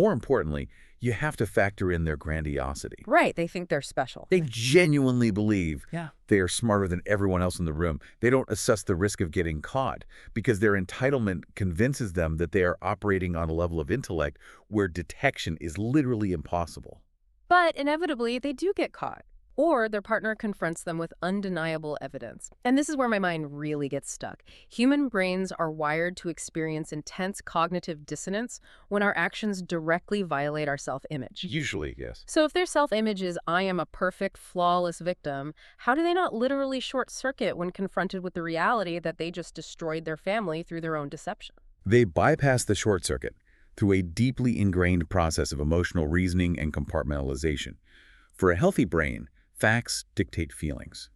More importantly, you have to factor in their grandiosity. Right, they think they're special. They genuinely believe Yeah. they are smarter than everyone else in the room. They don't assess the risk of getting caught because their entitlement convinces them that they are operating on a level of intellect where detection is literally impossible. But inevitably, they do get caught. Or their partner confronts them with undeniable evidence. And this is where my mind really gets stuck. Human brains are wired to experience intense cognitive dissonance when our actions directly violate our self-image. Usually, yes. So if their self-image is, I am a perfect, flawless victim, how do they not literally short-circuit when confronted with the reality that they just destroyed their family through their own deception? They bypass the short circuit through a deeply ingrained process of emotional reasoning and compartmentalization. For a healthy brain, facts dictate feelings.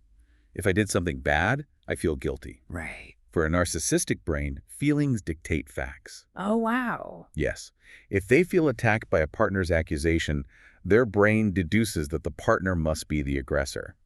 If I did something bad, I feel guilty. Right. For a narcissistic brain, feelings dictate facts. Oh, wow. Yes. If they feel attacked by a partner's accusation, their brain deduces that the partner must be the aggressor.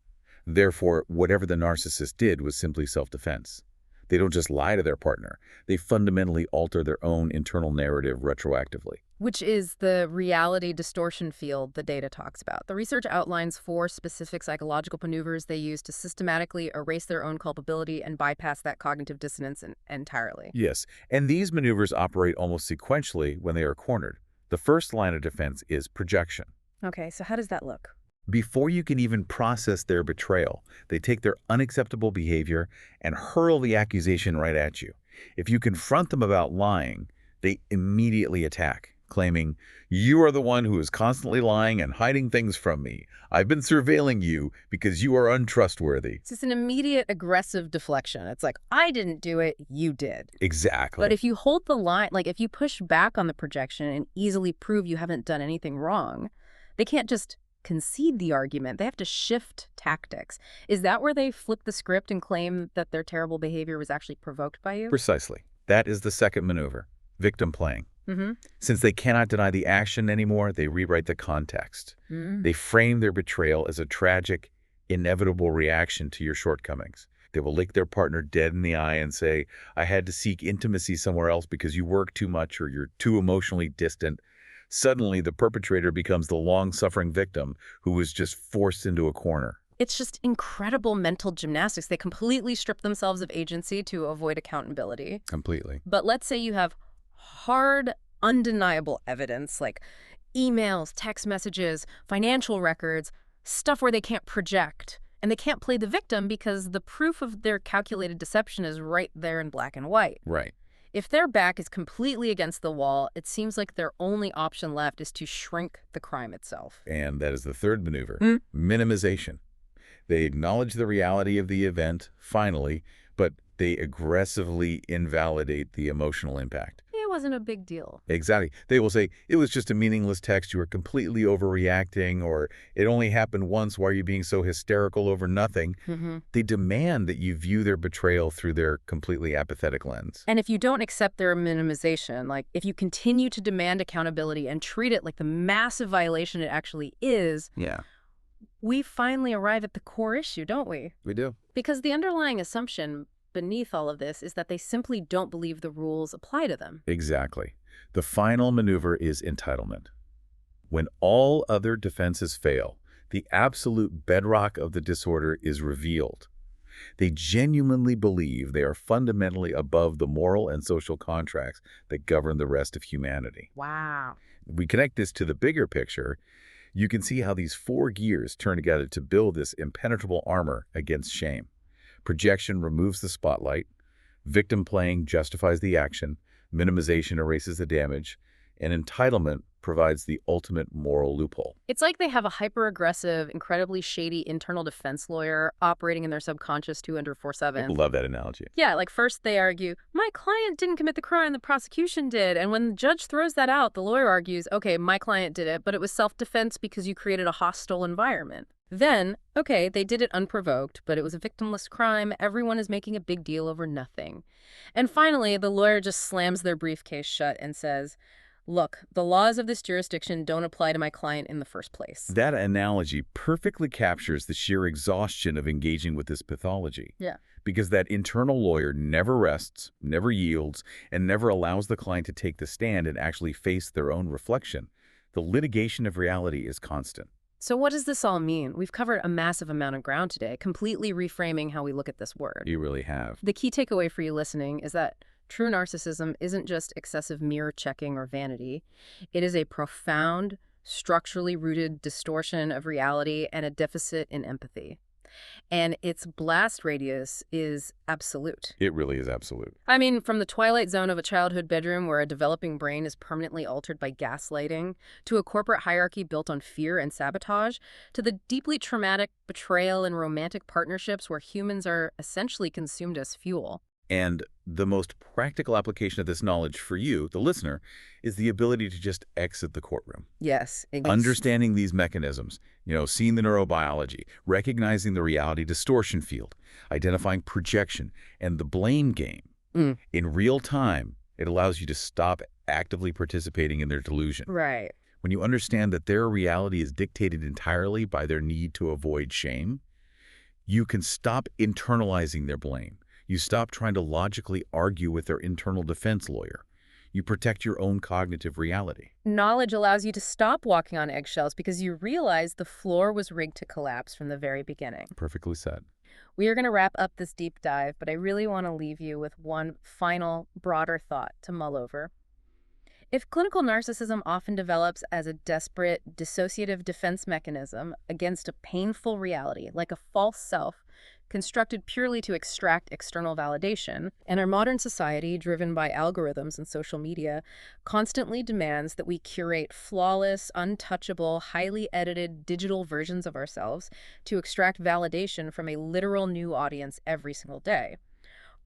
Therefore, whatever the narcissist did was simply self-defense. They don't just lie to their partner. They fundamentally alter their own internal narrative retroactively. Which is the reality distortion field the data talks about. The research outlines 4 specific psychological maneuvers they use to systematically erase their own culpability and bypass that cognitive dissonance entirely. Yes, and these maneuvers operate almost sequentially when they are cornered. The first line of defense is projection. Okay, so how does that look? Before you can even process their betrayal, they take their unacceptable behavior and hurl the accusation right at you. If you confront them about lying, they immediately attack, claiming, "You are the one who is constantly lying and hiding things from me. I've been surveilling you because you are untrustworthy." It's just an immediate aggressive deflection. It's like, I didn't do it, you did. Exactly. But if you hold the line, like if you push back on the projection and easily prove you haven't done anything wrong, they can't just concede the argument. They have to shift tactics. Is that where they flip the script and claim that their terrible behavior was actually provoked by you? Precisely. That is the second maneuver, victim playing. Mm-hmm. Since they cannot deny the action anymore, they rewrite the context. Mm-hmm. They frame their betrayal as a tragic, inevitable reaction to your shortcomings. They will look their partner dead in the eye and say, "I had to seek intimacy somewhere else because you work too much or you're too emotionally distant." Suddenly, the perpetrator becomes the long-suffering victim who was just forced into a corner. It's just incredible mental gymnastics. They completely strip themselves of agency to avoid accountability. Completely. But let's say you have hard, undeniable evidence like emails, text messages, financial records, stuff where they can't project. And they can't play the victim because the proof of their calculated deception is right there in black and white. Right. If their back is completely against the wall, it seems like their only option left is to shrink the crime itself. And that is the third maneuver, minimization. They acknowledge the reality of the event, finally, but they aggressively invalidate the emotional impact. It wasn't a big deal. Exactly. They will say, "It was just a meaningless text. You were completely overreacting," or "It only happened once. Why are you being so hysterical over nothing?" Mm-hmm. They demand that you view their betrayal through their completely apathetic lens. And if you don't accept their minimization, like if you continue to demand accountability and treat it like the massive violation it actually is, Yeah, we finally arrive at the core issue, don't we? we do. Because the underlying assumption beneath all of this is that they simply don't believe the rules apply to them. Exactly. The final maneuver is entitlement. When all other defenses fail, the absolute bedrock of the disorder is revealed. They genuinely believe they are fundamentally above the moral and social contracts that govern the rest of humanity. Wow. We connect this to the bigger picture. You can see how these 4 gears turn together to build this impenetrable armor against shame. Projection removes the spotlight. Victim playing justifies the action. Minimization erases the damage. And entitlement provides the ultimate moral loophole. It's like they have a hyper-aggressive, incredibly shady internal defense lawyer operating in their subconscious 24/7. Love that analogy. Yeah, like first they argue, my client didn't commit the crime, the prosecution did. And when the judge throws that out, the lawyer argues, okay, my client did it, but it was self-defense because you created a hostile environment. Then, okay, they did it unprovoked, but it was a victimless crime. Everyone is making a big deal over nothing. And finally, the lawyer just slams their briefcase shut and says, look, the laws of this jurisdiction don't apply to my client in the first place. That analogy perfectly captures the sheer exhaustion of engaging with this pathology. Yeah. because that internal lawyer never rests, never yields, and never allows the client to take the stand and actually face their own reflection. The litigation of reality is constant. So what does this all mean? We've covered a massive amount of ground today, completely reframing how we look at this word. You really have. The key takeaway for you listening is that true narcissism isn't just excessive mirror checking or vanity. It is a profound, structurally rooted distortion of reality and a deficit in empathy. And its blast radius is absolute. It really is absolute. I mean, from the twilight zone of a childhood bedroom where a developing brain is permanently altered by gaslighting, to a corporate hierarchy built on fear and sabotage, to the deeply traumatic betrayal in romantic partnerships where humans are essentially consumed as fuel. And the most practical application of this knowledge for you, the listener, is the ability to just exit the courtroom. Yes. Understanding these mechanisms, seeing the neurobiology, recognizing the reality distortion field, identifying projection, and the blame game. In real time, it allows you to stop actively participating in their delusion. Right. When you understand that their reality is dictated entirely by their need to avoid shame, you can stop internalizing their blame. You stop trying to logically argue with their internal defense lawyer. You protect your own cognitive reality. Knowledge allows you to stop walking on eggshells because you realize the floor was rigged to collapse from the very beginning. Perfectly said. We are going to wrap up this deep dive, but I really want to leave you with one final, broader thought to mull over. If clinical narcissism often develops as a desperate, dissociative defense mechanism against a painful reality, like a false self, constructed purely to extract external validation, and our modern society, driven by algorithms and social media, constantly demands that we curate flawless, untouchable, highly edited digital versions of ourselves to extract validation from a literal new audience every single day.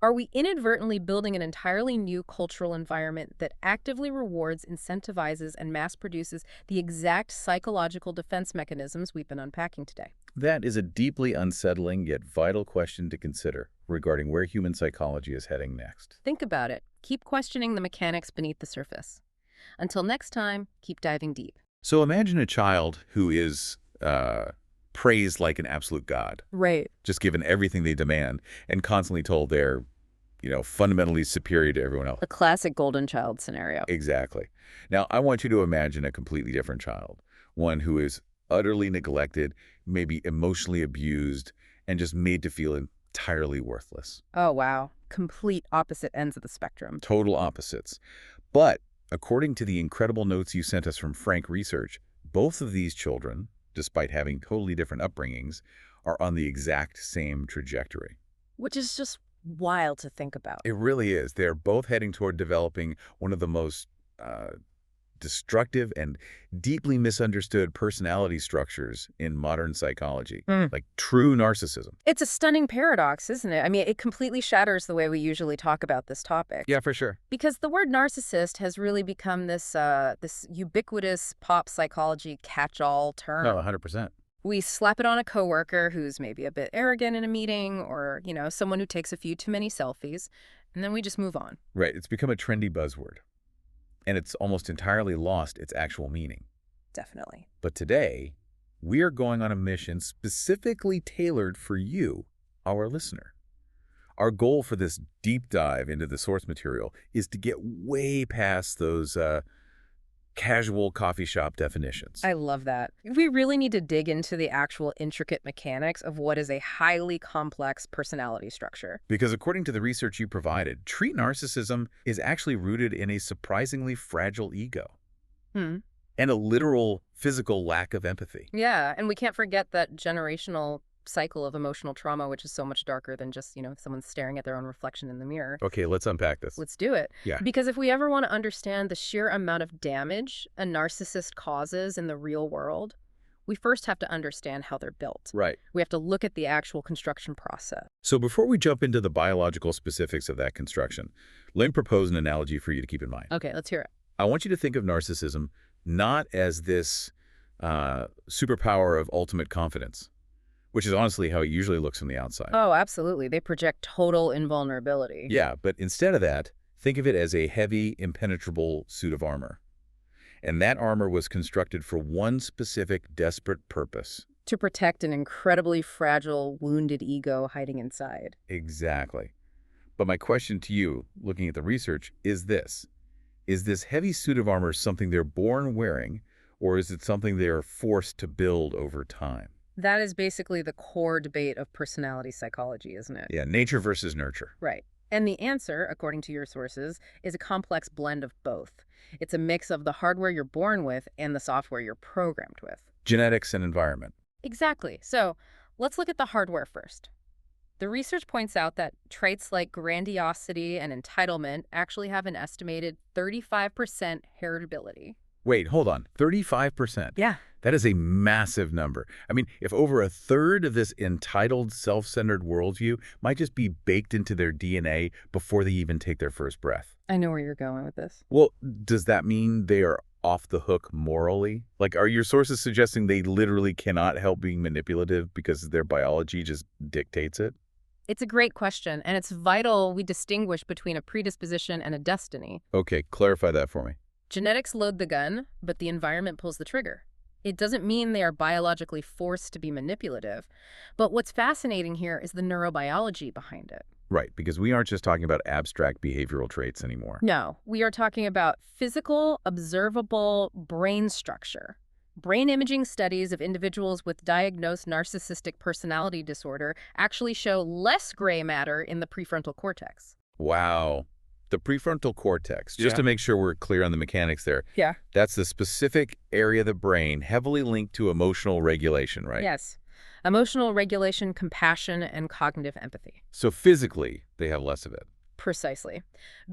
Are we inadvertently building an entirely new cultural environment that actively rewards, incentivizes, and mass produces the exact psychological defense mechanisms we've been unpacking today? That is a deeply unsettling yet vital question to consider regarding where human psychology is heading next. Think about it. Keep questioning the mechanics beneath the surface. Until next time, keep diving deep. So imagine a child who is praised like an absolute god, Right. just given everything they demand and constantly told they're, fundamentally superior to everyone else. The classic golden child scenario. Exactly. Now, I want you to imagine a completely different child, one who is utterly neglected, maybe emotionally abused, and just made to feel entirely worthless. Oh, wow. Complete opposite ends of the spectrum. Total opposites. But according to the incredible notes you sent us from Frank Research, both of these children, despite having totally different upbringings, are on the exact same trajectory. Which is just wild to think about. It really is. They're both heading toward developing one of the most destructive and deeply misunderstood personality structures in modern psychology, like true narcissism. It's a stunning paradox, isn't it? I mean, it completely shatters the way we usually talk about this topic. Yeah, for sure. Because the word narcissist has really become this ubiquitous pop psychology catch-all term. Oh, 100%. We slap it on a coworker who's maybe a bit arrogant in a meeting or, someone who takes a few too many selfies, and then we just move on. Right. It's become a trendy buzzword, and it's almost entirely lost its actual meaning. Definitely. But today, we are going on a mission specifically tailored for you, our listener. Our goal for this deep dive into the source material is to get way past those casual coffee shop definitions. I love that. We really need to dig into the actual intricate mechanics of what is a highly complex personality structure. Because according to the research you provided, treat narcissism is actually rooted in a surprisingly fragile ego and a literal physical lack of empathy. Yeah, and we can't forget that generational cycle of emotional trauma, which is so much darker than just, someone staring at their own reflection in the mirror. Okay, let's unpack this. Let's do it. Yeah. Because if we ever want to understand the sheer amount of damage a narcissist causes in the real world, we first have to understand how they're built. Right. We have to look at the actual construction process. So before we jump into the biological specifics of that construction, let me propose an analogy for you to keep in mind. Okay, let's hear it. I want you to think of narcissism not as this superpower of ultimate confidence, which is honestly how it usually looks from the outside. Oh, absolutely. They project total invulnerability. Yeah, but instead of that, think of it as a heavy, impenetrable suit of armor. And that armor was constructed for one specific, desperate purpose: To protect an incredibly fragile, wounded ego hiding inside. Exactly. But my question to you, looking at the research, is this. Is this heavy suit of armor something they're born wearing, or is it something they are forced to build over time? That is basically the core debate of personality psychology, isn't it? Yeah, nature versus nurture. Right. And the answer, according to your sources, is a complex blend of both. It's a mix of the hardware you're born with and the software you're programmed with. Genetics and environment. Exactly. So let's look at the hardware first. The research points out that traits like grandiosity and entitlement actually have an estimated 35% heritability. Wait, hold on. 35%. Yeah. That is a massive number. I mean, if over a third of this entitled, self-centered worldview might just be baked into their DNA before they even take their first breath. I know where you're going with this. Well, does that mean they are off the hook morally? Like, are your sources suggesting they literally cannot help being manipulative because their biology just dictates it? It's a great question, and it's vital we distinguish between a predisposition and a destiny. Okay, clarify that for me. Genetics load the gun, but the environment pulls the trigger. It doesn't mean they are biologically forced to be manipulative. But what's fascinating here is the neurobiology behind it. Right, because we aren't just talking about abstract behavioral traits anymore. No, we are talking about physical, observable brain structure. Brain imaging studies of individuals with diagnosed narcissistic personality disorder actually show less gray matter in the prefrontal cortex. Wow. The prefrontal cortex, just Yeah. to make sure we're clear on the mechanics there, Yeah. that's the specific area of the brain heavily linked to emotional regulation, right? Yes. Emotional regulation, compassion, and cognitive empathy. So physically, they have less of it. Precisely.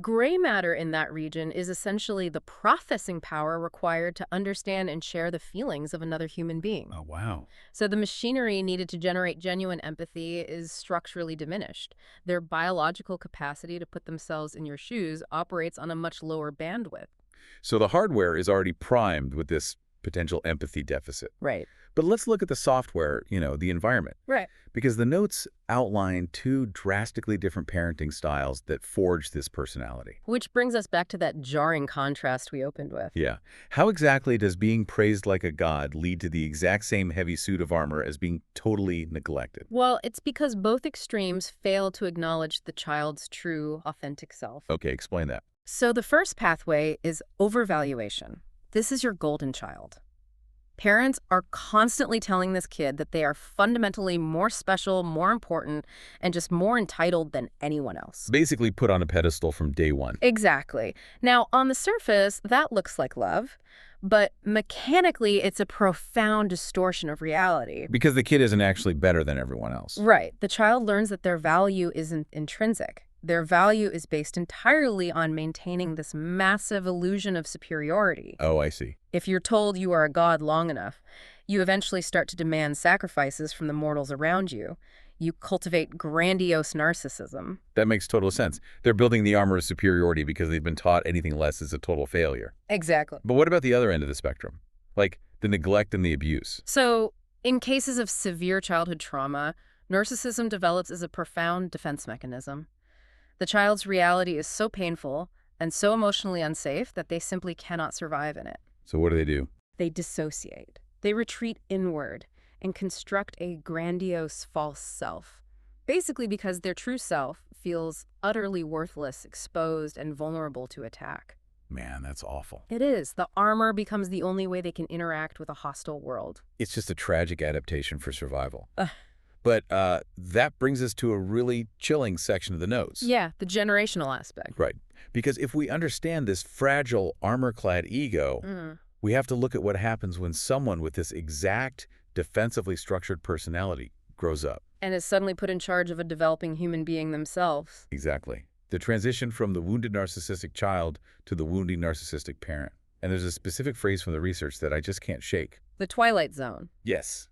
Gray matter in that region is essentially the processing power required to understand and share the feelings of another human being. Oh, wow. So the machinery needed to generate genuine empathy is structurally diminished. Their biological capacity to put themselves in your shoes operates on a much lower bandwidth. So the hardware is already primed with this potential empathy deficit. Right. But let's look at the software, the environment. Right. Because the notes outline two drastically different parenting styles that forge this personality. Which brings us back to that jarring contrast we opened with. Yeah. How exactly does being praised like a god lead to the exact same heavy suit of armor as being totally neglected? Well, it's because both extremes fail to acknowledge the child's true, authentic self. Okay, explain that. So the first pathway is overvaluation. This is your golden child. Parents are constantly telling this kid that they are fundamentally more special, more important, and just more entitled than anyone else. Basically put on a pedestal from day one. Exactly. Now, on the surface, that looks like love, but mechanically, it's a profound distortion of reality. Because the kid isn't actually better than everyone else. Right. The child learns that their value isn't intrinsic. Their value is based entirely on maintaining this massive illusion of superiority. Oh, I see. If you're told you are a god long enough, you eventually start to demand sacrifices from the mortals around you. You cultivate grandiose narcissism. That makes total sense. They're building the armor of superiority because they've been taught anything less is a total failure. Exactly. But what about the other end of the spectrum? Like the neglect and the abuse? So, in cases of severe childhood trauma, narcissism develops as a profound defense mechanism. The child's reality is so painful and so emotionally unsafe that they simply cannot survive in it. So what do? They dissociate. They retreat inward and construct a grandiose false self, basically because their true self feels utterly worthless, exposed, and vulnerable to attack. Man, that's awful. It is. The armor becomes the only way they can interact with a hostile world. It's just a tragic adaptation for survival. Ugh. But that brings us to a really chilling section of the notes. Yeah, the generational aspect. Right. Because if we understand this fragile, armor-clad ego, we have to look at what happens when someone with this exact, defensively structured personality grows up. And is suddenly put in charge of a developing human being themselves. Exactly. The transition from the wounded narcissistic child to the wounding narcissistic parent. And there's a specific phrase from the research that I just can't shake. The twilight zone. Yes.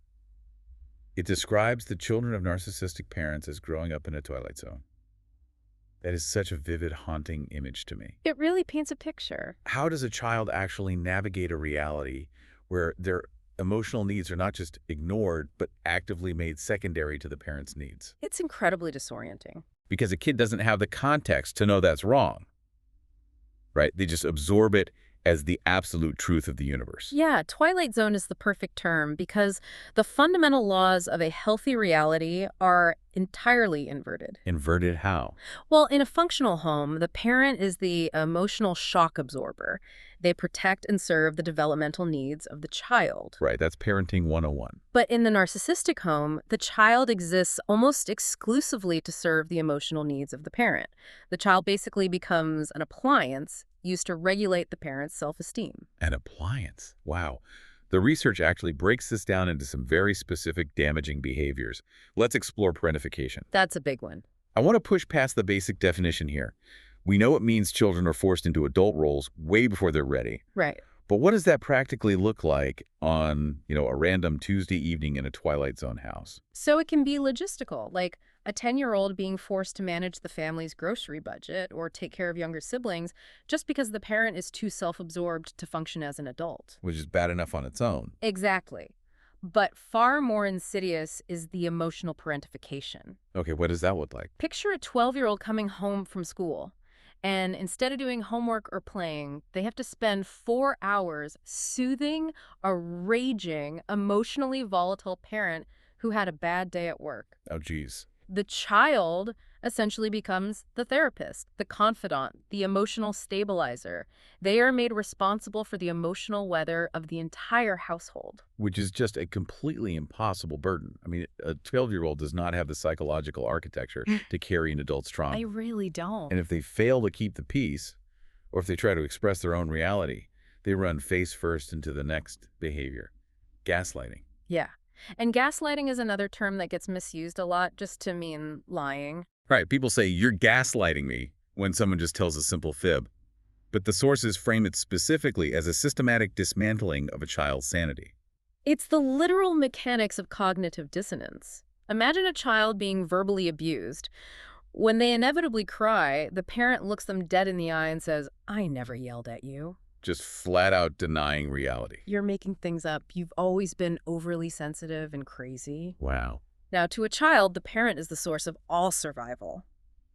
It describes the children of narcissistic parents as growing up in a twilight zone. That is such a vivid, haunting image to me. It really paints a picture. How does a child actually navigate a reality where their emotional needs are not just ignored, but actively made secondary to the parent's needs? It's incredibly disorienting. Because a kid doesn't have the context to know that's wrong. Right? They just absorb it as the absolute truth of the universe. Yeah, Twilight Zone is the perfect term because the fundamental laws of a healthy reality are entirely inverted. Inverted how? Well, in a functional home, the parent is the emotional shock absorber. They protect and serve the developmental needs of the child. Right, that's parenting 101. But in the narcissistic home, the child exists almost exclusively to serve the emotional needs of the parent. The child basically becomes an appliance used to regulate the parent's self-esteem. An appliance. Wow. The research actually breaks this down into some very specific damaging behaviors. Let's explore parentification. That's a big one. I want to push past the basic definition here. We know it means children are forced into adult roles way before they're ready. Right. But what does that practically look like on, a random Tuesday evening in a Twilight Zone house? So it can be logistical, like a 10-year-old being forced to manage the family's grocery budget or take care of younger siblings just because the parent is too self-absorbed to function as an adult. Which is bad enough on its own. Exactly. But far more insidious is the emotional parentification. Okay, what does that look like? Picture a 12-year-old coming home from school, and instead of doing homework or playing, they have to spend 4 hours soothing a raging, emotionally volatile parent who had a bad day at work. Oh, geez. The child essentially becomes the therapist, the confidant, the emotional stabilizer. They are made responsible for the emotional weather of the entire household. Which is just a completely impossible burden. I mean, a 12-year-old does not have the psychological architecture to carry an adult's trauma. I really don't. And if they fail to keep the peace, or if they try to express their own reality, they run face first into the next behavior, gaslighting. Yeah. And gaslighting is another term that gets misused a lot just to mean lying. Right, people say, you're gaslighting me when someone just tells a simple fib. But the sources frame it specifically as a systematic dismantling of a child's sanity. It's the literal mechanics of cognitive dissonance. Imagine a child being verbally abused. When they inevitably cry, the parent looks them dead in the eye and says, "I never yelled at you. Just flat out denying reality. You're making things up. You've always been overly sensitive and crazy." Wow. Now, to a child, the parent is the source of all survival.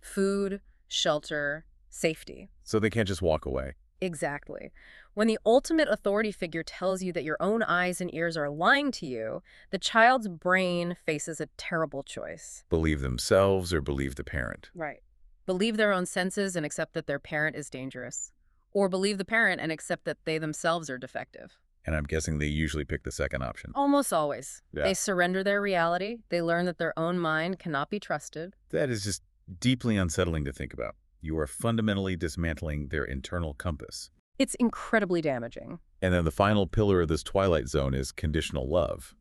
Food, shelter, safety. So they can't just walk away. Exactly. When the ultimate authority figure tells you that your own eyes and ears are lying to you, the child's brain faces a terrible choice. Believe themselves or believe the parent. Right. Believe their own senses and accept that their parent is dangerous. Or believe the parent and accept that they themselves are defective. And I'm guessing they usually pick the second option. Almost always. Yeah. They surrender their reality. They learn that their own mind cannot be trusted. That is just deeply unsettling to think about. You are fundamentally dismantling their internal compass. It's incredibly damaging. And then the final pillar of this Twilight Zone is conditional love,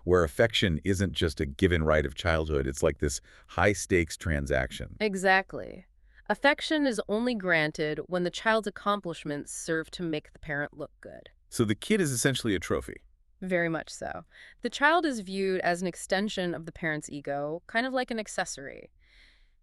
where affection isn't just a given right of childhood. It's like this high-stakes transaction. Exactly. Affection is only granted when the child's accomplishments serve to make the parent look good. So the kid is essentially a trophy. Very much so. The child is viewed as an extension of the parent's ego, kind of like an accessory.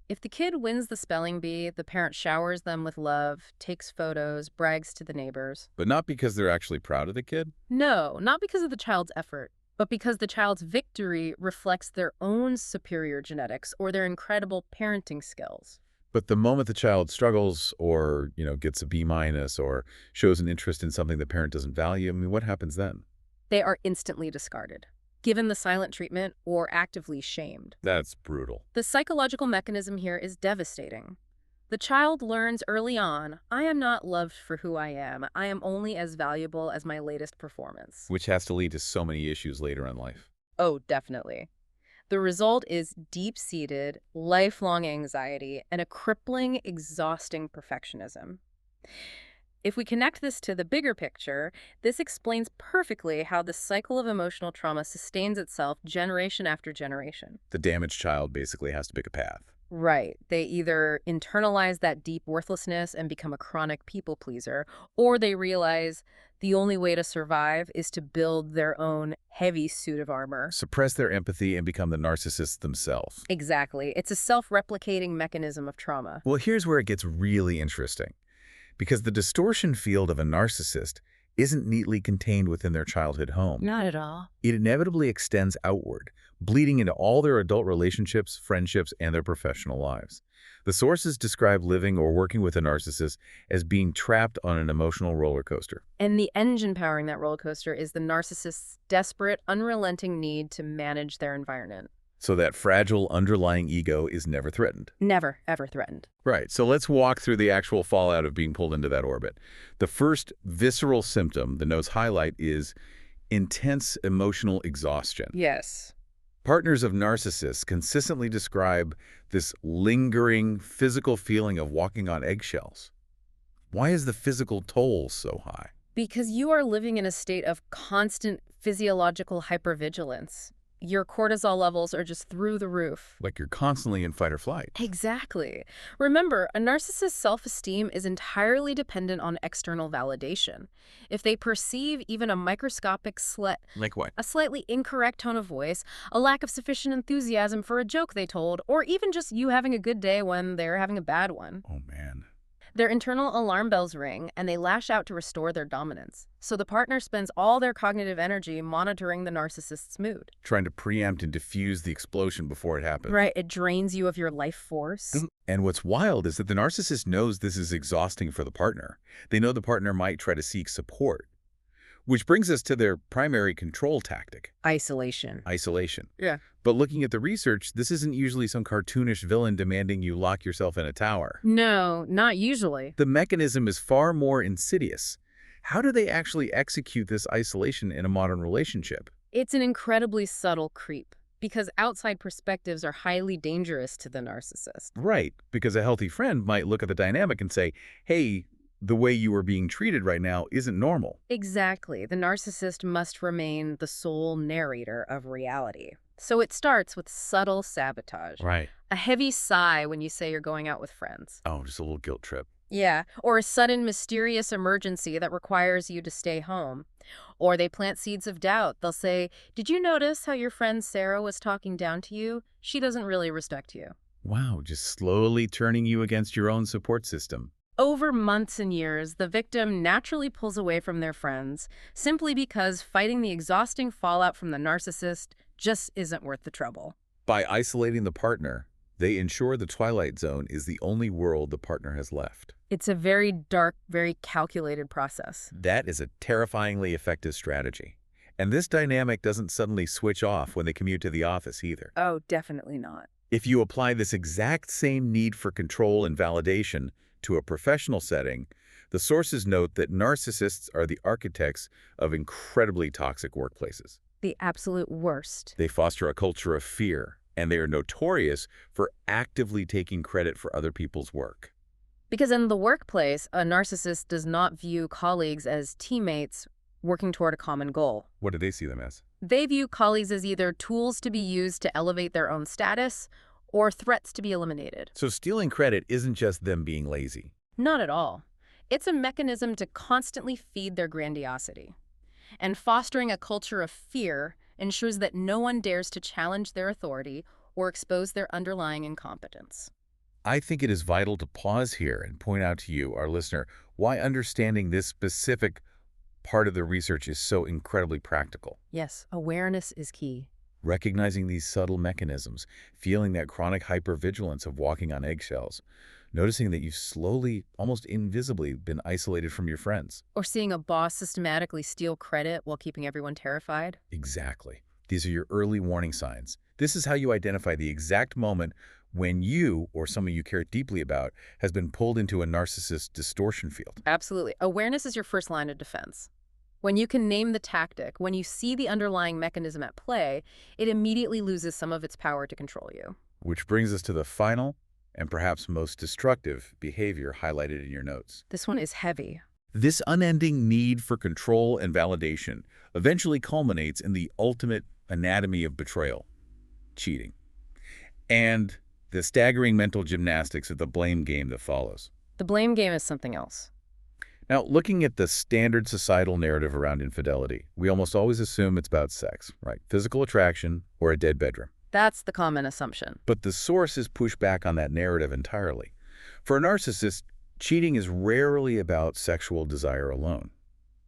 If the kid wins the spelling bee, the parent showers them with love, takes photos, brags to the neighbors. But not because they're actually proud of the kid. No, not because of the child's effort, but because the child's victory reflects their own superior genetics or their incredible parenting skills. But the moment the child struggles or, gets a B- or shows an interest in something the parent doesn't value, I mean, what happens then? They are instantly discarded, given the silent treatment, or actively shamed. That's brutal. The psychological mechanism here is devastating. The child learns early on, I am not loved for who I am. I am only as valuable as my latest performance. Which has to lead to so many issues later in life. Oh, definitely. The result is deep-seated, lifelong anxiety and a crippling, exhausting perfectionism. If we connect this to the bigger picture, this explains perfectly how the cycle of emotional trauma sustains itself generation after generation. The damaged child basically has to pick a path. Right. They either internalize that deep worthlessness and become a chronic people pleaser, or they realize the only way to survive is to build their own heavy suit of armor. Suppress their empathy and become the narcissists themselves. Exactly. It's a self-replicating mechanism of trauma. Well, here's where it gets really interesting. Because the distortion field of a narcissist isn't neatly contained within their childhood home. Not at all. It inevitably extends outward, bleeding into all their adult relationships, friendships, and their professional lives. The sources describe living or working with a narcissist as being trapped on an emotional roller coaster. And the engine powering that roller coaster is the narcissist's desperate, unrelenting need to manage their environment. So that fragile underlying ego is never threatened. Never, ever threatened. Right. So let's walk through the actual fallout of being pulled into that orbit. The first visceral symptom the notes highlight is intense emotional exhaustion. Yes. Partners of narcissists consistently describe this lingering physical feeling of walking on eggshells. Why is the physical toll so high? Because you are living in a state of constant physiological hypervigilance. Your cortisol levels are just through the roof. Like you're constantly in fight or flight. Exactly. Remember, a narcissist's self-esteem is entirely dependent on external validation. If they perceive even a microscopic Like what? a slightly incorrect tone of voice, a lack of sufficient enthusiasm for a joke they told, or even just you having a good day when they're having a bad one, Oh, man. their internal alarm bells ring and they lash out to restore their dominance. So the partner spends all their cognitive energy monitoring the narcissist's mood. Trying to preempt and diffuse the explosion before it happens. Right, it drains you of your life force. And what's wild is that the narcissist knows this is exhausting for the partner. They know the partner might try to seek support. Which brings us to their primary control tactic, Isolation. isolation. Yeah. But looking at the research, this isn't usually some cartoonish villain demanding you lock yourself in a tower. No, not usually. The mechanism is far more insidious. How do they actually execute this isolation in a modern relationship? It's an incredibly subtle creep, because outside perspectives are highly dangerous to the narcissist. Right, because a healthy friend might look at the dynamic and say, hey, the way you are being treated right now isn't normal. Exactly. The narcissist must remain the sole narrator of reality. So it starts with subtle sabotage. Right. A heavy sigh when you say you're going out with friends. Oh, just a little guilt trip. Yeah, or a sudden mysterious emergency that requires you to stay home. Or they plant seeds of doubt. They'll say, did you notice how your friend Sarah was talking down to you? She doesn't really respect you. Wow, just slowly turning you against your own support system. Over months and years, the victim naturally pulls away from their friends simply because fighting the exhausting fallout from the narcissist just isn't worth the trouble. By isolating the partner, they ensure the twilight zone is the only world the partner has left. It's a very dark, very calculated process. That is a terrifyingly effective strategy. And this dynamic doesn't suddenly switch off when they commute to the office either. Oh, definitely not. If you apply this exact same need for control and validation to a professional setting, the sources note that narcissists are the architects of incredibly toxic workplaces. The absolute worst. They foster a culture of fear, and they are notorious for actively taking credit for other people's work. Because in the workplace, a narcissist does not view colleagues as teammates working toward a common goal. What do they see them as? They view colleagues as either tools to be used to elevate their own status or threats to be eliminated. So stealing credit isn't just them being lazy. Not at all. It's a mechanism to constantly feed their grandiosity. And fostering a culture of fear ensures that no one dares to challenge their authority or expose their underlying incompetence. I think it is vital to pause here and point out to you, our listener, why understanding this specific part of the research is so incredibly practical. Yes, awareness is key. Recognizing these subtle mechanisms, feeling that chronic hypervigilance of walking on eggshells, noticing that you've slowly, almost invisibly, been isolated from your friends. Or seeing a boss systematically steal credit while keeping everyone terrified. Exactly. These are your early warning signs. This is how you identify the exact moment when you, or someone you care deeply about, has been pulled into a narcissist distortion field. Absolutely. Awareness is your first line of defense. When you can name the tactic, when you see the underlying mechanism at play, it immediately loses some of its power to control you. Which brings us to the final and perhaps most destructive behavior highlighted in your notes. This one is heavy. This unending need for control and validation eventually culminates in the ultimate anatomy of betrayal, cheating, and the staggering mental gymnastics of the blame game that follows. The blame game is something else. Now, looking at the standard societal narrative around infidelity, we almost always assume it's about sex, right? Physical attraction or a dead bedroom. That's the common assumption. But the sources push back on that narrative entirely. For a narcissist, cheating is rarely about sexual desire alone.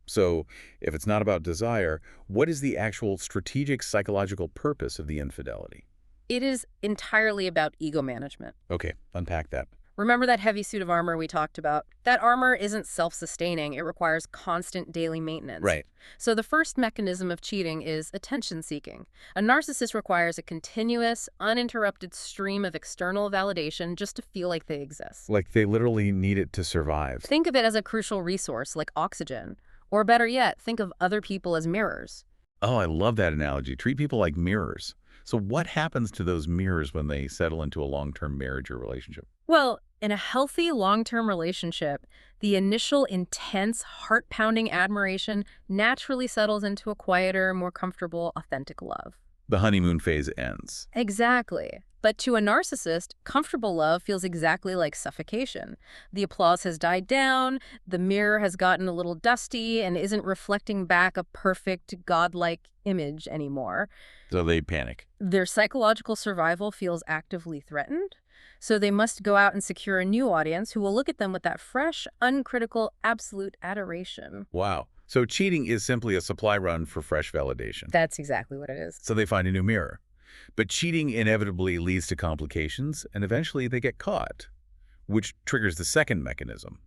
So if it's not about desire, what is the actual strategic psychological purpose of the infidelity? It is entirely about ego management. Okay, unpack that. Remember that heavy suit of armor we talked about? That armor isn't self-sustaining. It requires constant daily maintenance. Right. So the first mechanism of cheating is attention-seeking. A narcissist requires a continuous, uninterrupted stream of external validation just to feel like they exist. Like they literally need it to survive. Think of it as a crucial resource like oxygen. Or better yet, think of other people as mirrors. Oh, I love that analogy. Treat people like mirrors. So what happens to those mirrors when they settle into a long-term marriage or relationship? Well, in a healthy long-term relationship, the initial intense, heart-pounding admiration naturally settles into a quieter, more comfortable, authentic love. The honeymoon phase ends. Exactly. But to a narcissist, comfortable love feels exactly like suffocation. The applause has died down, the mirror has gotten a little dusty, and isn't reflecting back a perfect, godlike image anymore. So they panic. Their psychological survival feels actively threatened, so they must go out and secure a new audience who will look at them with that fresh, uncritical, absolute adoration. Wow. So cheating is simply a supply run for fresh validation. That's exactly what it is. So they find a new mirror. But cheating inevitably leads to complications, and eventually they get caught, which triggers the second mechanism,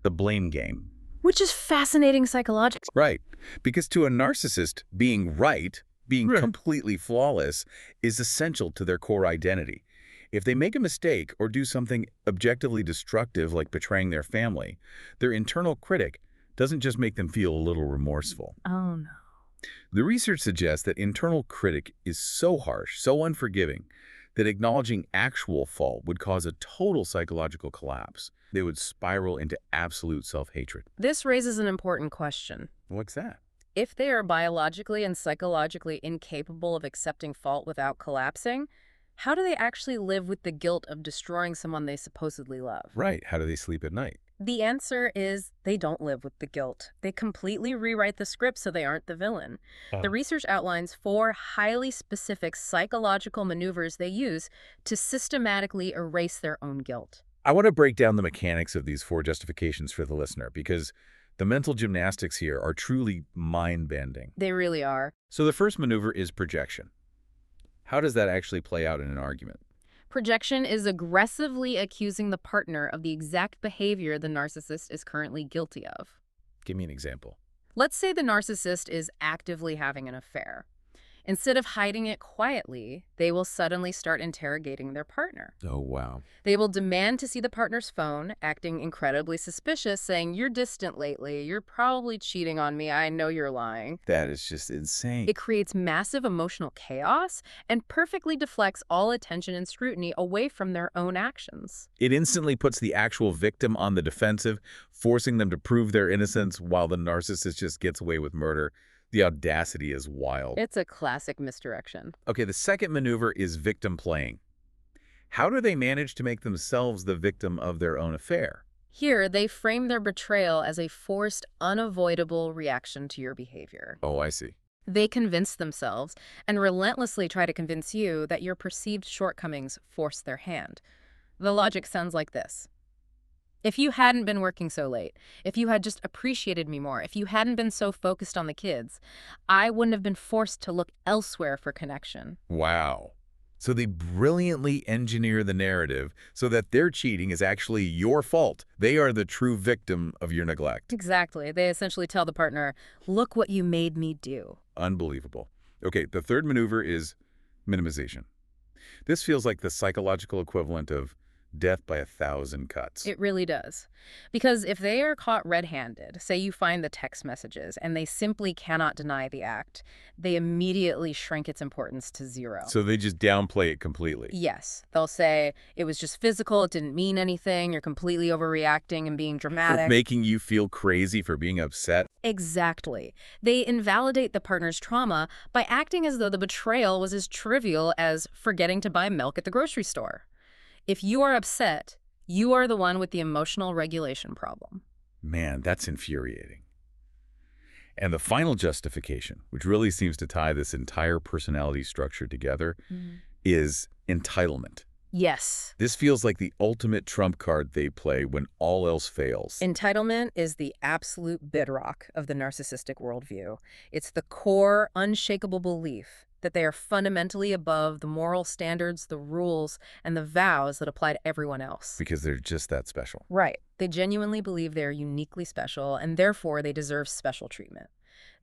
the blame game. Which is fascinating psychologically. Right. Because to a narcissist, being right, being Right. completely flawless, is essential to their core identity. If they make a mistake or do something objectively destructive like betraying their family, their internal critic doesn't just make them feel a little remorseful. Oh, no. The research suggests that internal critic is so harsh, so unforgiving, that acknowledging actual fault would cause a total psychological collapse. They would spiral into absolute self-hatred. This raises an important question. What's that? If they are biologically and psychologically incapable of accepting fault without collapsing, how do they actually live with the guilt of destroying someone they supposedly love? Right. How do they sleep at night? The answer is they don't live with the guilt. They completely rewrite the script so they aren't the villain. The research outlines 4 highly specific psychological maneuvers they use to systematically erase their own guilt. I want to break down the mechanics of these 4 justifications for the listener because the mental gymnastics here are truly mind-bending. They really are. So the first maneuver is projection. How does that actually play out in an argument? Projection is aggressively accusing the partner of the exact behavior the narcissist is currently guilty of. Give me an example. Let's say the narcissist is actively having an affair. Instead of hiding it quietly, they will suddenly start interrogating their partner. Oh, wow. They will demand to see the partner's phone, acting incredibly suspicious, saying, "You're distant lately. You're probably cheating on me. I know you're lying." That is just insane. It creates massive emotional chaos and perfectly deflects all attention and scrutiny away from their own actions. It instantly puts the actual victim on the defensive, forcing them to prove their innocence while the narcissist just gets away with murder. The audacity is wild. It's a classic misdirection. Okay, the second maneuver is victim playing. How do they manage to make themselves the victim of their own affair? Here, they frame their betrayal as a forced, unavoidable reaction to your behavior. Oh, I see. They convince themselves and relentlessly try to convince you that your perceived shortcomings force their hand. The logic sounds like this. If you hadn't been working so late, if you had just appreciated me more, if you hadn't been so focused on the kids, I wouldn't have been forced to look elsewhere for connection. Wow. So they brilliantly engineer the narrative so that their cheating is actually your fault. They are the true victim of your neglect. Exactly. They essentially tell the partner, "Look what you made me do." Unbelievable. Okay, the third maneuver is minimization. This feels like the psychological equivalent of death by 1,000 cuts. It really does. Because if they are caught red-handed, say you find the text messages, and they simply cannot deny the act, they immediately shrink its importance to 0. So they just downplay it completely. Yes. They'll say, "It was just physical, it didn't mean anything, you're completely overreacting and being For dramatic." making you feel crazy for being upset. Exactly. They invalidate the partner's trauma by acting as though the betrayal was as trivial as forgetting to buy milk at the grocery store. If you are upset, you are the one with the emotional regulation problem. Man, that's infuriating. And the final justification, which really seems to tie this entire personality structure together, is entitlement. Yes. This feels like the ultimate trump card they play when all else fails. Entitlement is the absolute bedrock of the narcissistic worldview. It's the core, unshakable belief that they are fundamentally above the moral standards, the rules, and the vows that apply to everyone else. Because they're just that special. Right. They genuinely believe they are uniquely special, and therefore they deserve special treatment.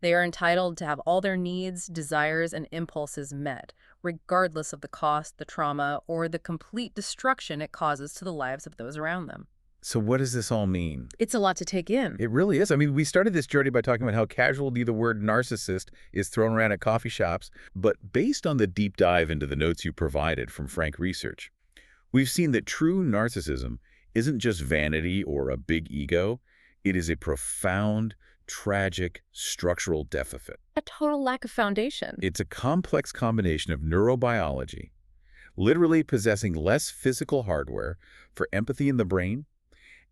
They are entitled to have all their needs, desires, and impulses met, regardless of the cost, the trauma, or the complete destruction it causes to the lives of those around them. So what does this all mean? It's a lot to take in. It really is. I mean, we started this journey by talking about how casually the word narcissist is thrown around at coffee shops, but based on the deep dive into the notes you provided from Frank Research, we've seen that true narcissism isn't just vanity or a big ego. It is a profound, tragic, structural deficit. A total lack of foundation. It's a complex combination of neurobiology, literally possessing less physical hardware for empathy in the brain,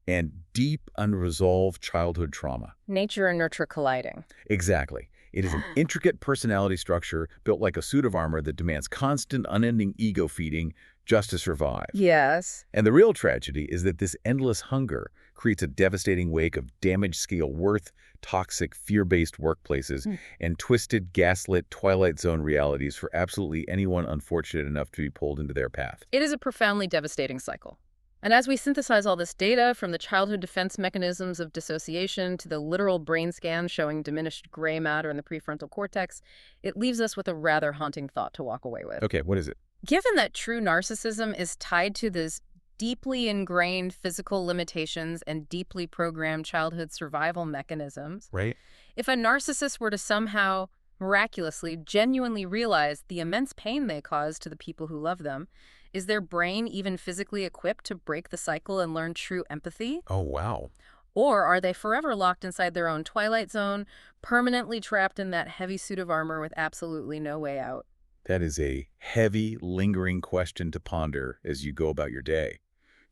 and deep, unresolved childhood trauma. Nature and nurture colliding. Exactly. It is an intricate personality structure built like a suit of armor that demands constant, unending ego feeding just to survive. Yes. And the real tragedy is that this endless hunger creates a devastating wake of damage-scale worth, toxic, fear-based workplaces, and twisted, gaslit, Twilight Zone realities for absolutely anyone unfortunate enough to be pulled into their path. It is a profoundly devastating cycle. And as we synthesize all this data, from the childhood defense mechanisms of dissociation to the literal brain scans showing diminished gray matter in the prefrontal cortex, it leaves us with a rather haunting thought to walk away with. Okay, what is it? Given that true narcissism is tied to this deeply ingrained physical limitations and deeply programmed childhood survival mechanisms, Right? if a narcissist were to somehow, miraculously, genuinely realize the immense pain they cause to the people who love them, is their brain even physically equipped to break the cycle and learn true empathy? Oh, wow. Or are they forever locked inside their own Twilight Zone, permanently trapped in that heavy suit of armor with absolutely no way out? That is a heavy, lingering question to ponder as you go about your day.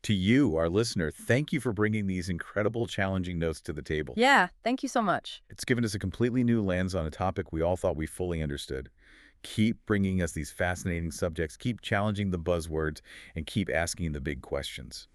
To you, our listener, thank you for bringing these incredible, challenging notes to the table. Yeah, thank you so much. It's given us a completely new lens on a topic we all thought we fully understood. Keep bringing us these fascinating subjects, keep challenging the buzzwords, and keep asking the big questions.